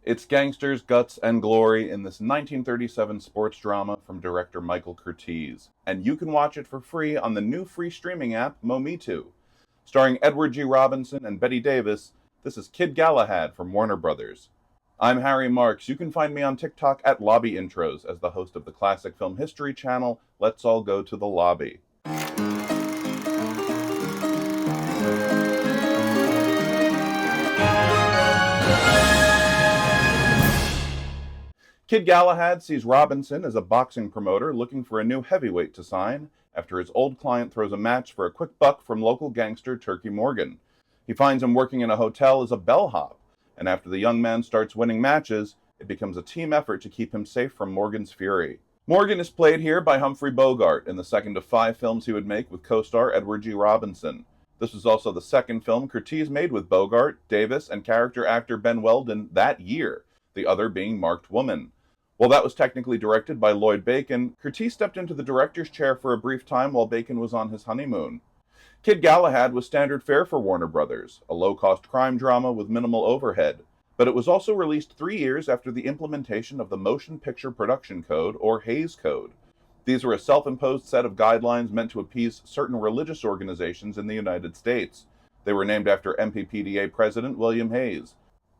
It's gangsters, guts, and glory in this 1937 sports drama from director Michael Curtiz, and you can watch it for free on the new free streaming app Momitu. Starring Edward G. Robinson and Bette Davis, this is Kid Galahad from Warner Brothers. I'm Harry Marks. You can find me on TikTok at Lobby Intros as the host of the classic film history channel Let's All Go to the Lobby. Kid Galahad sees Robinson as a boxing promoter looking for a new heavyweight to sign after his old client throws a match for a quick buck from local gangster Turkey Morgan. He finds him working in a hotel as a bellhop, and after the young man starts winning matches, it becomes a team effort to keep him safe from Morgan's fury. Morgan is played here by Humphrey Bogart in the second of 5 films he would make with co-star Edward G. Robinson. This was also the second film Curtiz made with Bogart, Davis, and character actor Ben Weldon that year, the other being Marked Woman. While that was technically directed by Lloyd Bacon, Curtiz stepped into the director's chair for a brief time while Bacon was on his honeymoon. Kid Galahad was standard fare for Warner Brothers, a low-cost crime drama with minimal overhead, but it was also released 3 years after the implementation of the Motion Picture Production Code, or Hays Code. These were a self-imposed set of guidelines meant to appease certain religious organizations in the United States. They were named after MPPDA President William Hayes.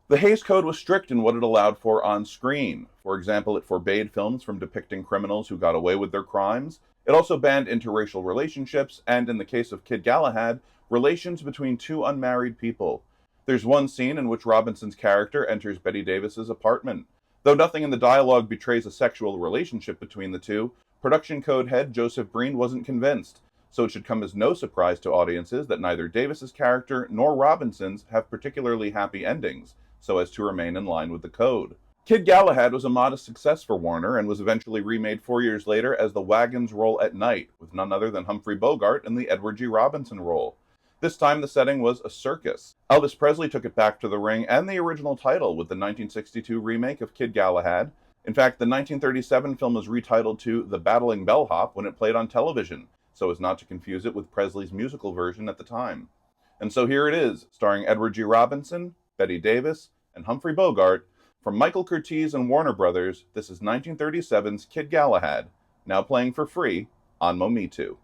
The Hays Code was strict in what it allowed for on screen. For example, it forbade films from depicting criminals who got away with their crimes. It also banned interracial relationships, and in the case of Kid Galahad, relations between 2 unmarried people. There's one scene in which Robinson's character enters Bette Davis's apartment. Though nothing in the dialogue betrays a sexual relationship between the two, production code head Joseph Breen wasn't convinced, so it should come as no surprise to audiences that neither Davis's character nor Robinson's have particularly happy endings, so as to remain in line with the code. Kid Galahad was a modest success for Warner and was eventually remade 4 years later as The Wagons Roll at Night, with none other than Humphrey Bogart in the Edward G. Robinson role. This time the setting was a circus. Elvis Presley took it back to the ring and the original title with the 1962 remake of Kid Galahad. In fact, the 1937 film was retitled to The Battling Bellhop when it played on television, so as not to confuse it with Presley's musical version at the time. And so here it is, starring Edward G. Robinson, Bette Davis, and Humphrey Bogart. From Michael Curtiz and Warner Brothers, this is 1937's Kid Galahad, now playing for free on Momitu.